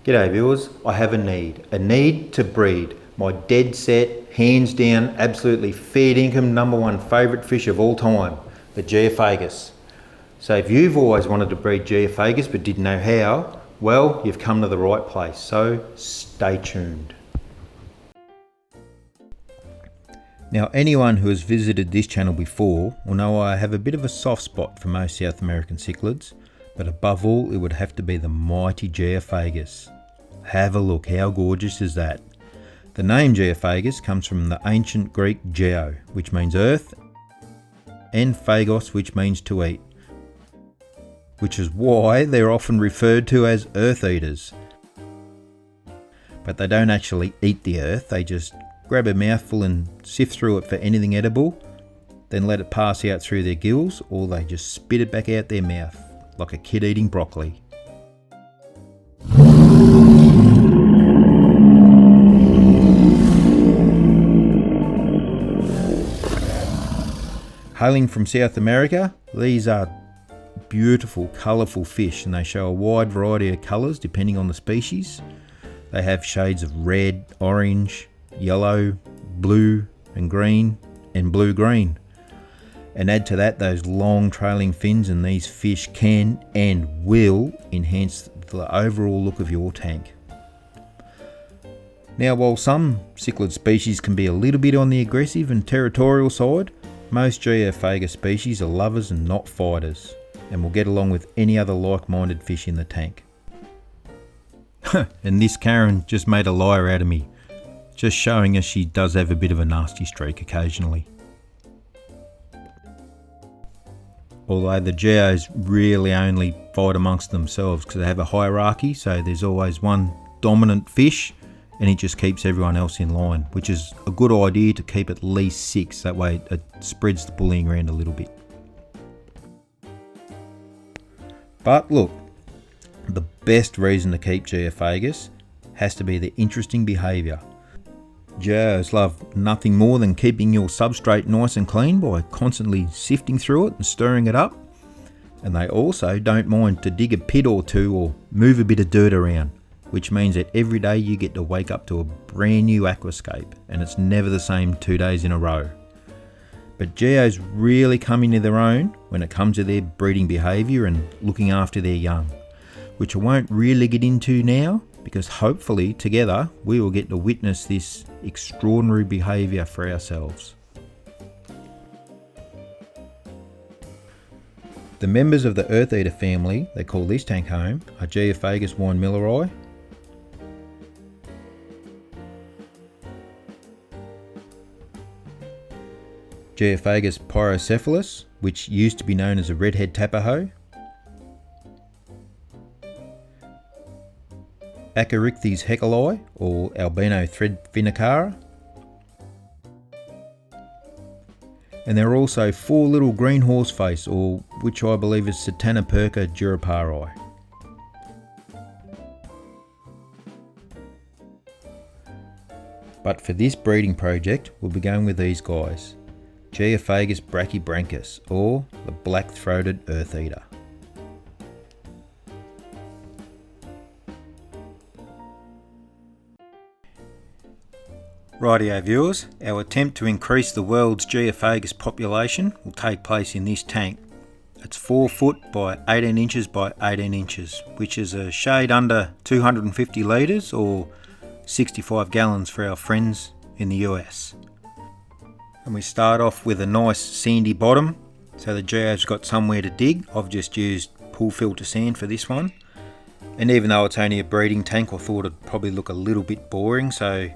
G'day viewers, I have a need to breed my dead set, hands down, absolutely fair income #1 favourite fish of all time, the Geophagus. So if you've always wanted to breed Geophagus but didn't know how, well, you've come to the right place, so stay tuned. Now, anyone who has visited this channel before will know I have a bit of a soft spot for most South American cichlids, but above all it would have to be the mighty Geophagus. Have a look, how gorgeous is that? The name Geophagus comes from the ancient Greek geo, which means earth, and phagos, which means to eat, which is why they're often referred to as eartheaters. But they don't actually eat the earth, they just grab a mouthful and sift through it for anything edible, then let it pass out through their gills, or they just spit it back out their mouth, like a kid eating broccoli. Hailing from South America, these are beautiful, colourful fish, and they show a wide variety of colours depending on the species. They have shades of red, orange, yellow, blue and green, and blue-green. And add to that those long trailing fins, and these fish can and will enhance the overall look of your tank. Now, while some cichlid species can be a little bit on the aggressive and territorial side, most Geophagus species are lovers and not fighters, and will get along with any other like-minded fish in the tank. And this Karen just made a liar out of me, just showing us she does have a bit of a nasty streak occasionally. Although the Geos really only fight amongst themselves because they have a hierarchy, so there's always one dominant fish and he just keeps everyone else in line, which is a good idea to keep at least 6, that way it spreads the bullying around a little bit. But look, the best reason to keep Geophagus has to be the interesting behaviour. Geos love nothing more than keeping your substrate nice and clean by constantly sifting through it and stirring it up. And they also don't mind to dig a pit or two or move a bit of dirt around, which means that every day you get to wake up to a brand new aquascape, and it's never the same 2 days in a row. But Geos really come into their own when it comes to their breeding behaviour and looking after their young, which I won't really get into now, because hopefully together we will get to witness this extraordinary behaviour for ourselves. The members of the Eartheater family that call this tank home are Geophagus weinmilleri, Geophagus pyrocephalus, which used to be known as a redhead tapajou, Acarichthes heckelii, or albino threadfinicara, and there are also 4 little green horseface, or which I believe is Satanaperca duripari. But for this breeding project, we'll be going with these guys, Geophagus Brachybranchus, or the black-throated eartheater. Rightio viewers, our attempt to increase the world's Geophagus population will take place in this tank. It's 4 foot by 18 inches by 18 inches, which is a shade under 250 litres or 65 gallons for our friends in the US. And we start off with a nice sandy bottom, so the Geo's got somewhere to dig. I've just used pool filter sand for this one. And even though it's only a breeding tank, I thought it'd probably look a little bit boring, so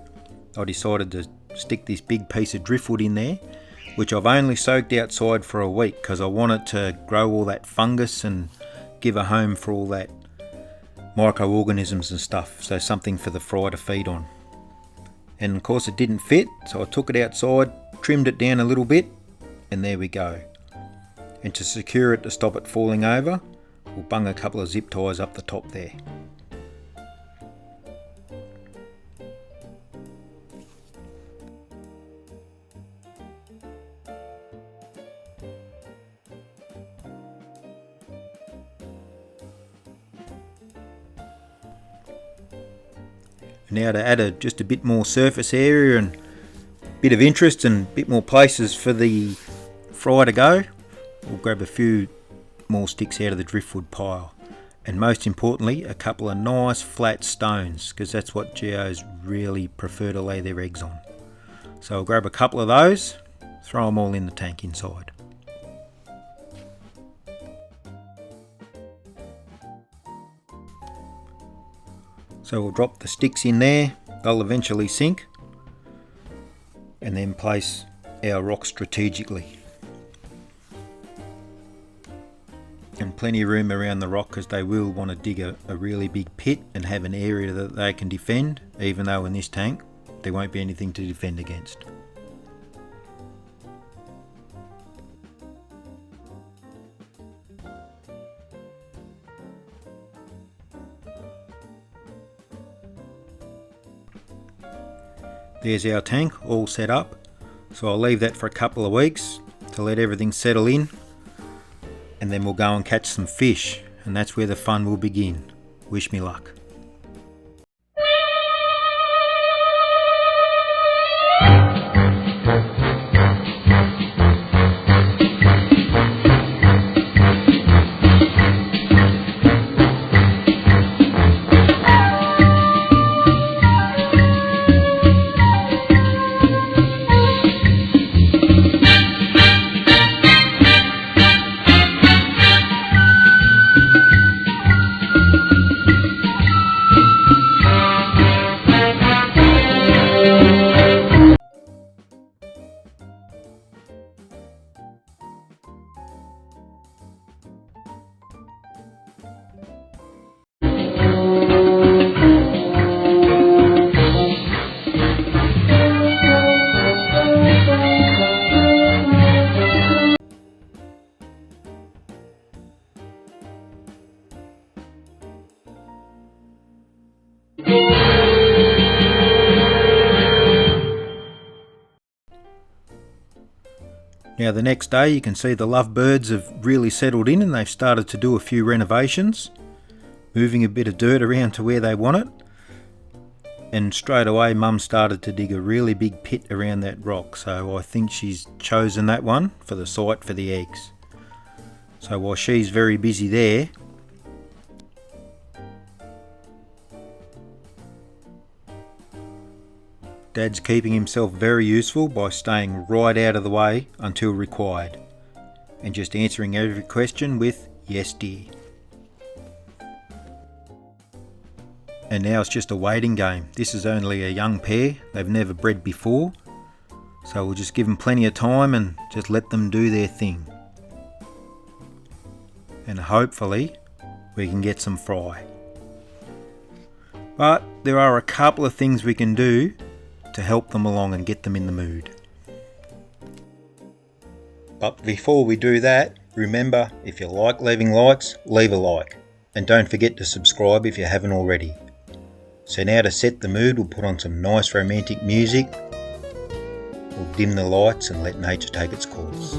I decided to stick this big piece of driftwood in there, which I've only soaked outside for a week because I want it to grow all that fungus and give a home for all that microorganisms and stuff, so something for the fry to feed on. And of course it didn't fit, so I took it outside, trimmed it down a little bit, and there we go. And to secure it to stop it falling over, we'll bung a couple of zip ties up the top there. Now to add just a bit more surface area and a bit of interest and a bit more places for the fry to go, we'll grab a few more sticks out of the driftwood pile. And most importantly, a couple of nice flat stones, because that's what geos really prefer to lay their eggs on. So I'll grab a couple of those, throw them all in the tank inside. So we'll drop the sticks in there, they'll eventually sink, and then place our rocks strategically. And plenty of room around the rock, because they will want to dig a really big pit and have an area that they can defend, even though in this tank there won't be anything to defend against. There's our tank all set up, so I'll leave that for a couple of weeks to let everything settle in, and then we'll go and catch some fish, and that's where the fun will begin. Wish me luck. Now the next day you can see the lovebirds have really settled in and they've started to do a few renovations, moving a bit of dirt around to where they want it, and straight away Mum started to dig a really big pit around that rock, so I think she's chosen that one for the site for the eggs. So while she's very busy there, Dad's keeping himself very useful by staying right out of the way until required, and just answering every question with "Yes, dear." And now it's just a waiting game. This is only a young pair, they've never bred before, so we'll just give them plenty of time and just let them do their thing. And hopefully we can get some fry. But there are a couple of things we can do to help them along and get them in the mood. But before we do that, remember, if you like leaving likes, leave a like. And don't forget to subscribe if you haven't already. So now to set the mood, we'll put on some nice romantic music. We'll dim the lights and let nature take its course.